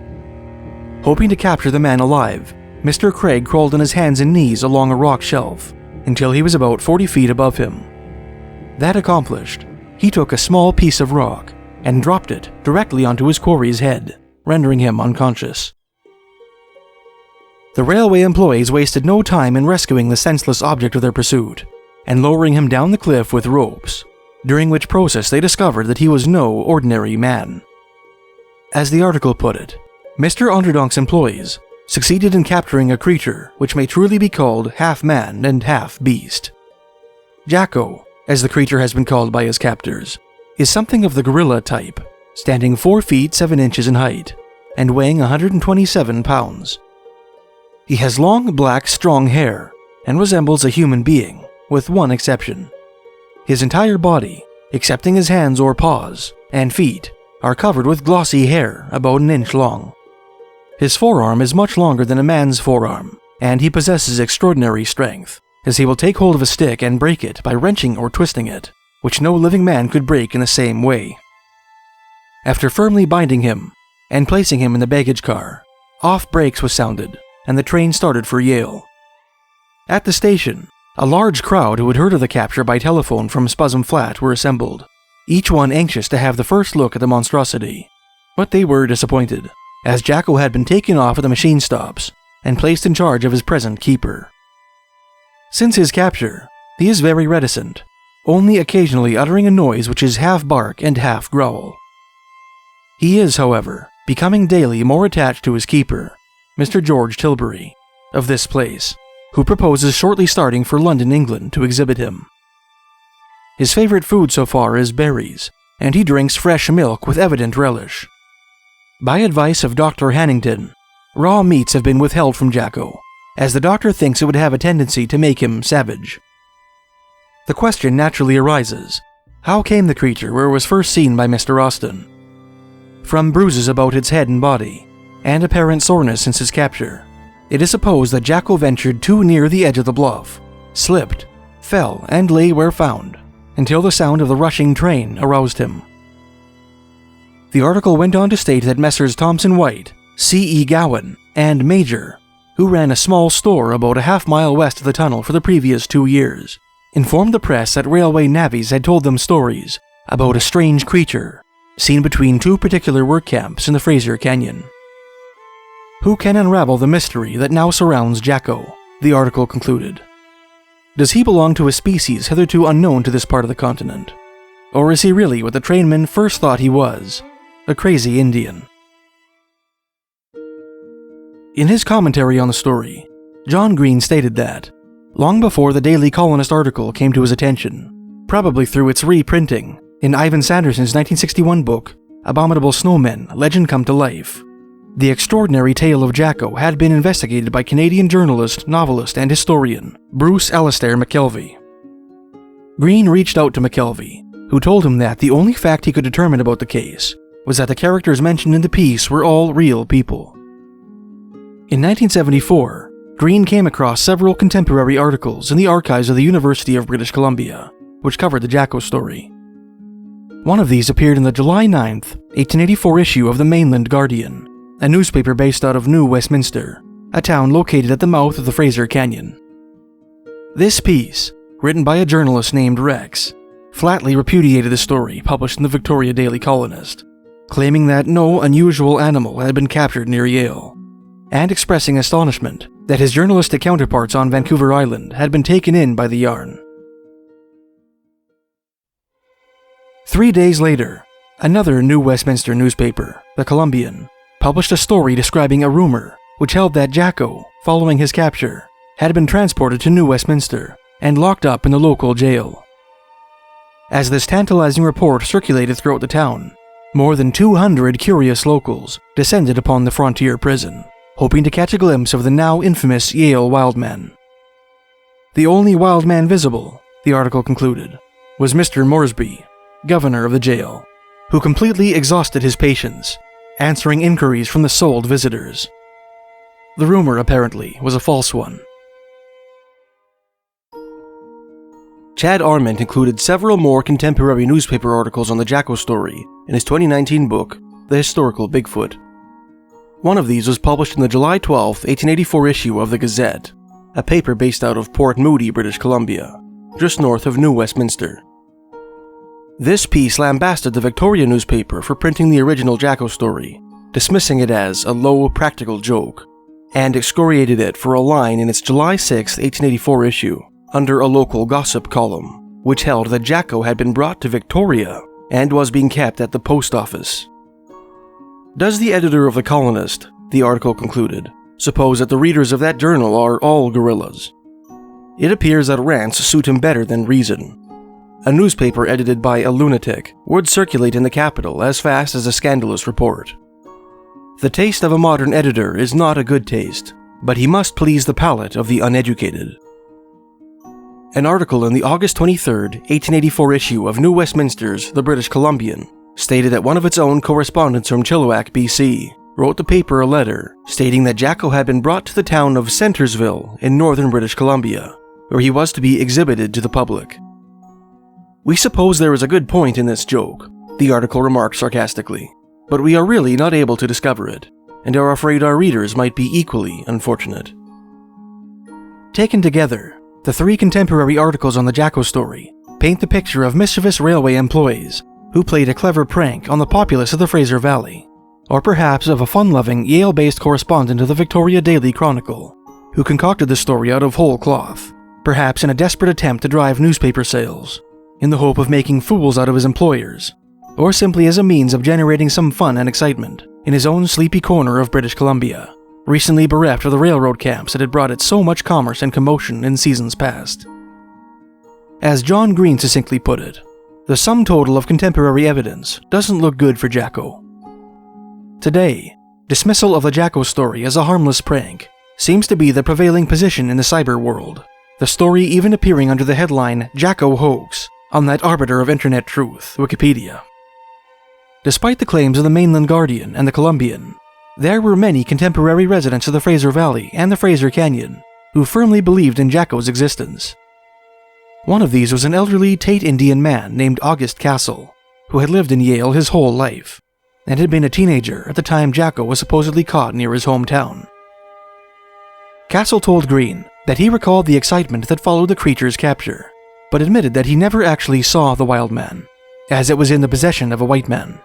A: Hoping to capture the man alive, Mr. Craig crawled on his hands and knees along a rock shelf until he was about 40 feet above him. That accomplished, he took a small piece of rock and dropped it directly onto his quarry's head, rendering him unconscious. The railway employees wasted no time in rescuing the senseless object of their pursuit and lowering him down the cliff with ropes, during which process they discovered that he was no ordinary man. As the article put it, Mr. Onderdonk's employees succeeded in capturing a creature which may truly be called half man and half beast. Jacko, as the creature has been called by his captors, is something of the gorilla type, standing 4 feet 7 inches in height and weighing 127 pounds. He has long, black, strong hair and resembles a human being, with one exception. His entire body, excepting his hands or paws and feet, are covered with glossy hair about an inch long. His forearm is much longer than a man's forearm, and he possesses extraordinary strength, as he will take hold of a stick and break it by wrenching or twisting it, which no living man could break in the same way. After firmly binding him and placing him in the baggage car, off brakes was sounded, and the train started for Yale. At the station, a large crowd who had heard of the capture by telephone from Spuzzum Flat were assembled, each one anxious to have the first look at the monstrosity. But they were disappointed, as Jacko had been taken off at the machine stops and placed in charge of his present keeper. Since his capture, he is very reticent, only occasionally uttering a noise which is half bark and half growl. He is, however, becoming daily more attached to his keeper, Mr. George Tilbury, of this place, who proposes shortly starting for London, England, to exhibit him. His favorite food so far is berries, and he drinks fresh milk with evident relish. By advice of Dr. Hannington, raw meats have been withheld from Jacko, as the doctor thinks it would have a tendency to make him savage. The question naturally arises, how came the creature where it was first seen by Mr. Austin? From bruises about its head and body, and apparent soreness since his capture, it is supposed that Jacko ventured too near the edge of the bluff, slipped, fell, and lay where found, until the sound of the rushing train aroused him. The article went on to state that Messrs. Thompson White, C.E. Gowan, and Major, who ran a small store about a half-mile west of the tunnel for the previous 2 years, informed the press that railway navvies had told them stories about a strange creature seen between 2 particular work camps in the Fraser Canyon. Who can unravel the mystery that now surrounds Jacko? The article concluded. Does he belong to a species hitherto unknown to this part of the continent? Or is he really what the trainmen first thought he was, a crazy Indian? In his commentary on the story, John Green stated that, long before the Daily Colonist article came to his attention, probably through its reprinting in Ivan Sanderson's 1961 book, Abominable Snowmen, Legend Come to Life, the extraordinary tale of Jacko had been investigated by Canadian journalist, novelist, and historian Bruce Alistair McKelvey. Green reached out to McKelvey, who told him that the only fact he could determine about the case was that the characters mentioned in the piece were all real people. In 1974, Green came across several contemporary articles in the archives of the University of British Columbia, which covered the Jacko story. One of these appeared in the July 9, 1884 issue of the Mainland Guardian, a newspaper based out of New Westminster, a town located at the mouth of the Fraser Canyon. This piece, written by a journalist named Rex, flatly repudiated the story published in the Victoria Daily Colonist, claiming that no unusual animal had been captured near Yale. and expressing astonishment that his journalistic counterparts on Vancouver Island had been taken in by the yarn. 3 days later, another New Westminster newspaper, the Columbian, published a story describing a rumor which held that Jacko, following his capture, had been transported to New Westminster and locked up in the local jail. As this tantalizing report circulated throughout the town, more than 200 curious locals descended upon the frontier prison, hoping to catch a glimpse of the now infamous Yale wildman. The only wild man visible, the article concluded, was Mr. Moresby, governor of the jail, who completely exhausted his patience, answering inquiries from the sold visitors. The rumor, apparently, was a false one. Chad Arment included several more contemporary newspaper articles on the Jacko story in his 2019 book, The Historical Bigfoot. One of these was published in the July 12, 1884 issue of the Gazette, a paper based out of Port Moody, British Columbia, just north of New Westminster. This piece lambasted the Victoria newspaper for printing the original Jacko story, dismissing it as a low, practical joke, and excoriated it for a line in its July 6, 1884 issue, under a local gossip column, which held that Jacko had been brought to Victoria and was being kept at the post office. Does the editor of The Colonist, the article concluded, suppose that the readers of that journal are all gorillas? It appears that rants suit him better than reason. A newspaper edited by a lunatic would circulate in the capital as fast as a scandalous report. The taste of a modern editor is not a good taste, but he must please the palate of the uneducated. An article in the August 23, 1884 issue of New Westminster's The British Columbian stated that one of its own correspondents from Chilliwack, BC, wrote the paper a letter stating that Jacko had been brought to the town of Centersville in northern British Columbia, where he was to be exhibited to the public. "We suppose there is a good point in this joke," the article remarked sarcastically, "but we are really not able to discover it, and are afraid our readers might be equally unfortunate." Taken together, the three contemporary articles on the Jacko story paint the picture of mischievous railway employees who played a clever prank on the populace of the Fraser Valley, or perhaps of a fun-loving Yale-based correspondent of the Victoria Daily Chronicle, who concocted the story out of whole cloth, perhaps in a desperate attempt to drive newspaper sales, in the hope of making fools out of his employers, or simply as a means of generating some fun and excitement in his own sleepy corner of British Columbia, recently bereft of the railroad camps that had brought it so much commerce and commotion in seasons past. As John Green succinctly put it, the sum total of contemporary evidence doesn't look good for Jacko. Today, dismissal of the Jacko story as a harmless prank seems to be the prevailing position in the cyber world, the story even appearing under the headline Jacko Hoax on that arbiter of internet truth, Wikipedia. Despite the claims of the Mainland Guardian and the Columbian, there were many contemporary residents of the Fraser Valley and the Fraser Canyon who firmly believed in Jacko's existence. One of these was an elderly Tait Indian man named August Castle, who had lived in Yale his whole life, and had been a teenager at the time Jacko was supposedly caught near his hometown. Castle told Green that he recalled the excitement that followed the creature's capture, but admitted that he never actually saw the wild man, as it was in the possession of a white man.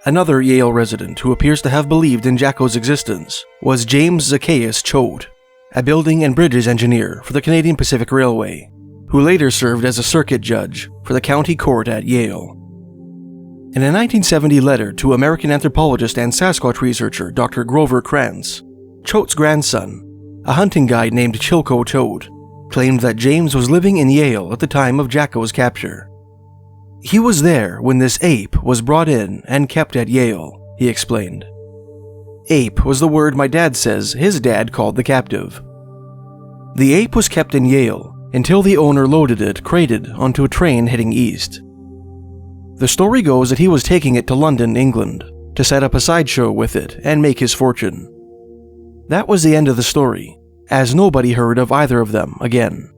A: Another Yale resident who appears to have believed in Jacko's existence was James Zacchaeus Choate, a building and bridges engineer for the Canadian Pacific Railway, who later served as a circuit judge for the county court at Yale. In a 1970 letter to American anthropologist and Sasquatch researcher Dr. Grover Krantz, Choate's grandson, a hunting guide named Chilko Choate, claimed that James was living in Yale at the time of Jacko's capture. "He was there when this ape was brought in and kept at Yale," he explained. Ape was the word my dad says his dad called the captive. The ape was kept in Yale until the owner loaded it, crated, onto a train heading east. The story goes that he was taking it to London, England, to set up a sideshow with it and make his fortune. That was the end of the story, as nobody heard of either of them again.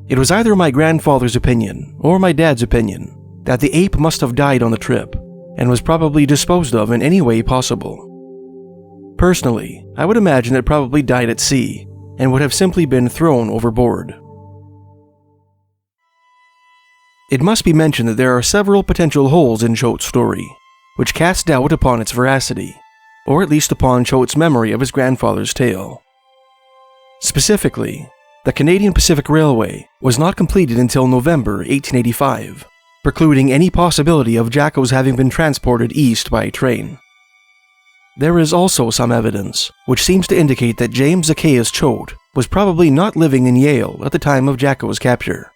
A: It was either my grandfather's opinion or my dad's opinion that the ape must have died on the trip and was probably disposed of in any way possible. Personally, I would imagine it probably died at sea and would have simply been thrown overboard. It must be mentioned that there are several potential holes in Choate's story, which cast doubt upon its veracity. or at least upon Choate's memory of his grandfather's tale. Specifically, the Canadian Pacific Railway was not completed until November 1885, precluding any possibility of Jacko's having been transported east by train. There is also some evidence which seems to indicate that James Zacchaeus Choate was probably not living in Yale at the time of Jacko's capture.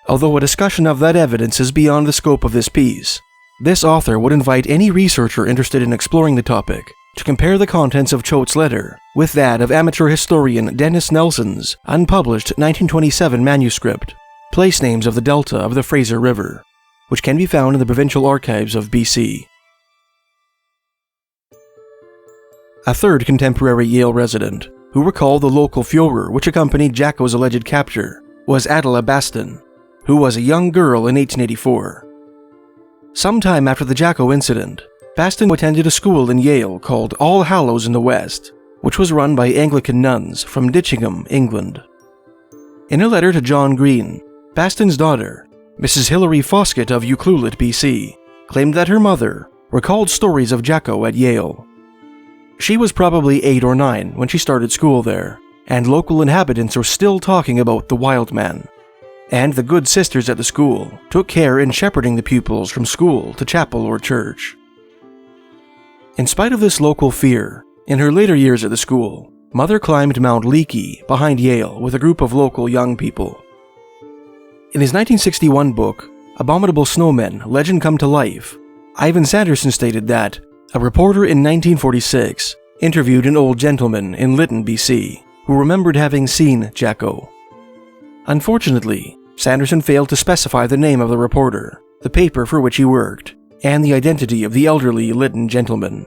A: Although a discussion of that evidence is beyond the scope of this piece, this author would invite any researcher interested in exploring the topic to compare the contents of Choate's letter with that of amateur historian Dennis Nelson's unpublished 1927 manuscript, Place Names of the Delta of the Fraser River, which can be found in the Provincial Archives of BC. A third contemporary Yale resident, who recalled the local furor which accompanied Jacko's alleged capture, was Adela Baston, who was a young girl in 1884. Sometime after the Jacko incident, Baston attended a school in Yale called All Hallows in the West, which was run by Anglican nuns from Ditchingham, England. In a letter to John Green, Baston's daughter, Mrs. Hilary Foskett of Ucluelet, BC, claimed that her mother recalled stories of Jacko at Yale. She was probably 8 or 9 when she started school there, and local inhabitants were still talking about the wild man. And the good sisters at the school took care in shepherding the pupils from school to chapel or church. In spite of this local fear, in her later years at the school, Mother climbed Mount Leakey behind Yale with a group of local young people. In his 1961 book, Abominable Snowmen, Legend Come to Life, Ivan Sanderson stated that a reporter in 1946 interviewed an old gentleman in Lytton, BC, who remembered having seen Jacko. Unfortunately, Sanderson failed to specify the name of the reporter, the paper for which he worked, and the identity of the elderly Lytton gentleman.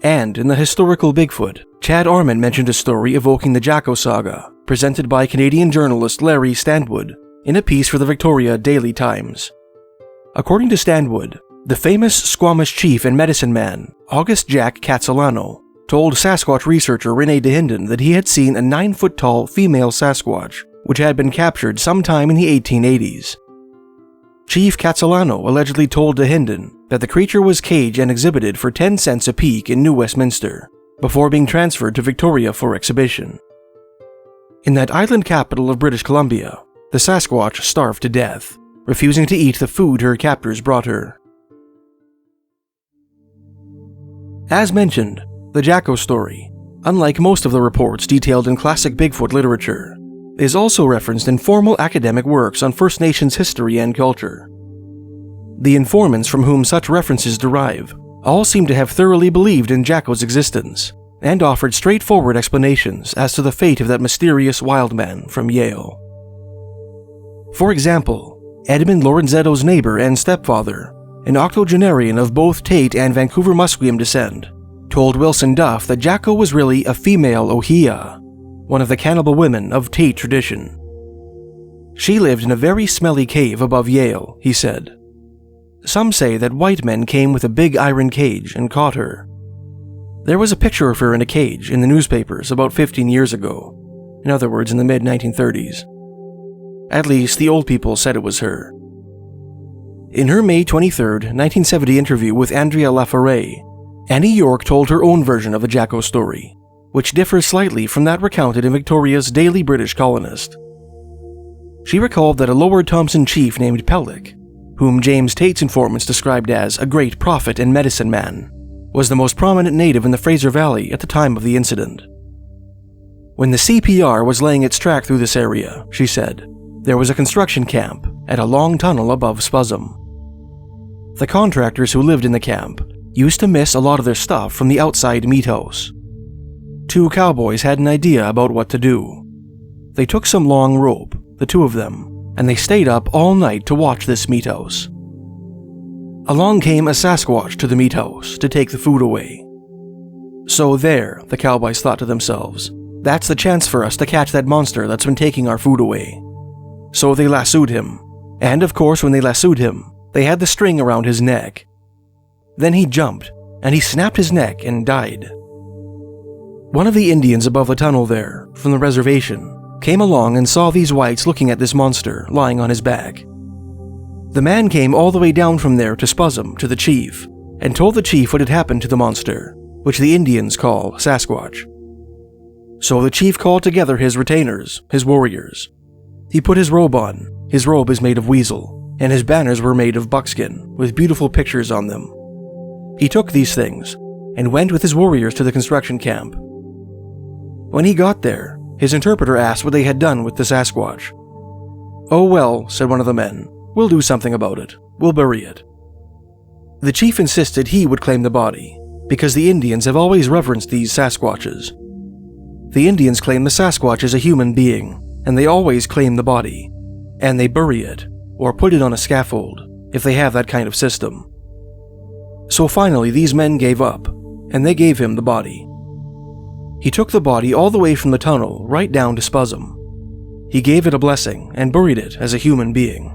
A: And in the historical Bigfoot, Chad Arman mentioned a story evoking the Jacko saga, presented by Canadian journalist Larry Stanwood in a piece for the Victoria Daily Times. According to Stanwood, the famous Squamish chief and medicine man, August Jack Catsalano, told Sasquatch researcher René de Hinden that he had seen a 9-foot-tall female Sasquatch, which had been captured sometime in the 1880s. Chief Catsalano allegedly told de Hinden that the creature was caged and exhibited for 10 cents a peek in New Westminster, before being transferred to Victoria for exhibition. In that island capital of British Columbia, the Sasquatch starved to death, refusing to eat the food her captors brought her. As mentioned, the Jacko story, unlike most of the reports detailed in classic Bigfoot literature, is also referenced in formal academic works on First Nations history and culture. The informants from whom such references derive all seem to have thoroughly believed in Jacko's existence and offered straightforward explanations as to the fate of that mysterious wild man from Yale. For example, Edmund Lorenzetto's neighbor and stepfather, an octogenarian of both Teit and Vancouver Musqueam descent, told Wilson Duff that Jacko was really a female Ohia, one of the cannibal women of Teit tradition. She lived in a very smelly cave above Yale, he said. Some say that white men came with a big iron cage and caught her. There was a picture of her in a cage in the newspapers about 15 years ago, in other words in the mid-1930s. At least the old people said it was her. In her May 23, 1970 interview with Andrea Laforêt, Annie York told her own version of the Jacko story, which differs slightly from that recounted in Victoria's Daily British Colonist. She recalled that a Lower Thompson chief named Pellick, whom James Tait's informants described as a great prophet and medicine man, was the most prominent native in the Fraser Valley at the time of the incident. When the CPR was laying its track through this area, she said, there was a construction camp at a long tunnel above Spuzzum. The contractors who lived in the camp used to miss a lot of their stuff from the outside meat house. 2 cowboys had an idea about what to do. They took some long rope, the 2 of them, and they stayed up all night to watch this meat house. Along came a Sasquatch to the meat house to take the food away. So there, the cowboys thought to themselves, that's the chance for us to catch that monster that's been taking our food away. So they lassoed him, and of course when they lassoed him, they had the string around his neck. Then he jumped, and he snapped his neck and died. One of the Indians above the tunnel there, from the reservation, came along and saw these whites looking at this monster lying on his back. The man came all the way down from there to Spuzzum to the chief, and told the chief what had happened to the monster, which the Indians call Sasquatch. So the chief called together his retainers, his warriors. He put his robe on. His robe is made of weasel, and his banners were made of buckskin, with beautiful pictures on them. He took these things, and went with his warriors to the construction camp. When he got there, his interpreter asked what they had done with the Sasquatch. "Oh well," said one of the men, "we'll do something about it. We'll bury it." The chief insisted he would claim the body, because the Indians have always reverenced these Sasquatches. The Indians claim the Sasquatch is a human being, and they always claim the body, and they bury it, or put it on a scaffold, if they have that kind of system. So finally these men gave up, and they gave him the body. He took the body all the way from the tunnel right down to Spuzzum. He gave it a blessing and buried it as a human being.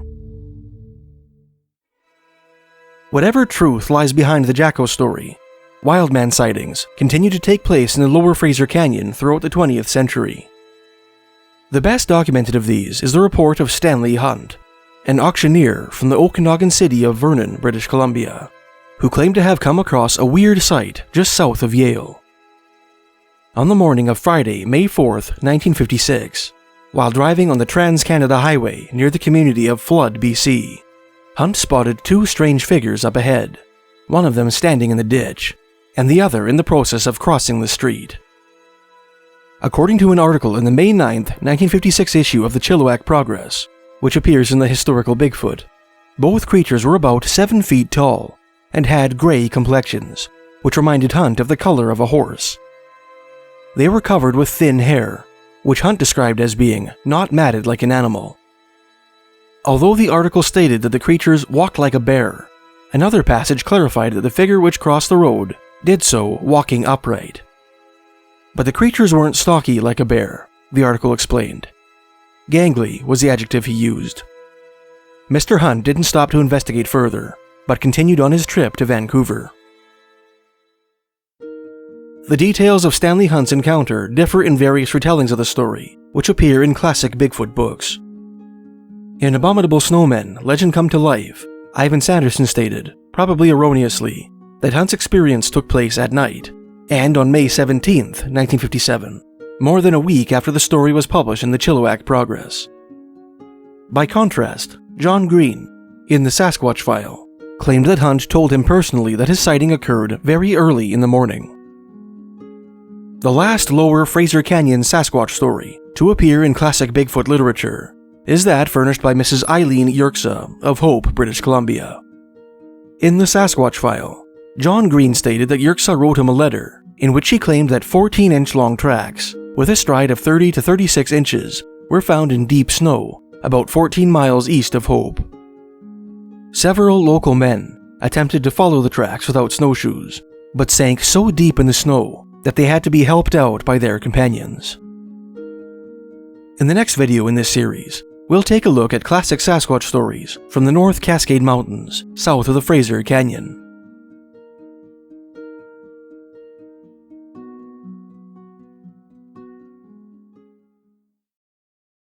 A: Whatever truth lies behind the Jacko story, wildman sightings continue to take place in the lower Fraser Canyon throughout the 20th century. The best documented of these is the report of Stanley Hunt, an auctioneer from the Okanagan city of Vernon, British Columbia, who claimed to have come across a weird sight just south of Yale. On the morning of Friday, May 4th, 1956, while driving on the Trans-Canada Highway near the community of Flood, BC, Hunt spotted two strange figures up ahead, one of them standing in the ditch, and the other in the process of crossing the street. According to an article in the May 9th, 1956 issue of the Chilliwack Progress, which appears in the historical Bigfoot, both creatures were about 7 feet tall and had gray complexions, which reminded Hunt of the color of a horse. They were covered with thin hair, which Hunt described as being not matted like an animal. Although the article stated that the creatures walked like a bear, another passage clarified that the figure which crossed the road did so walking upright. But the creatures weren't stocky like a bear, the article explained. Gangly was the adjective he used. Mr. Hunt didn't stop to investigate further, but continued on his trip to Vancouver. The details of Stanley Hunt's encounter differ in various retellings of the story, which appear in classic Bigfoot books. In Abominable Snowmen, Legend Come to Life, Ivan Sanderson stated, probably erroneously, that Hunt's experience took place at night, and on May 17, 1957, more than a week after the story was published in the Chilliwack Progress. By contrast, John Green, in the Sasquatch File, claimed that Hunt told him personally that his sighting occurred very early in the morning. The last lower Fraser Canyon Sasquatch story to appear in classic Bigfoot literature is that furnished by Mrs. Eileen Yerxa of Hope, British Columbia. In the Sasquatch File, John Green stated that Yerxa wrote him a letter in which she claimed that 14-inch long tracks, with a stride of 30 to 36 inches, were found in deep snow about 14 miles east of Hope. Several local men attempted to follow the tracks without snowshoes, but sank so deep in the snow that they had to be helped out by their companions. In the next video in this series, we'll take a look at classic Sasquatch stories from the North Cascade Mountains, south of the Fraser Canyon.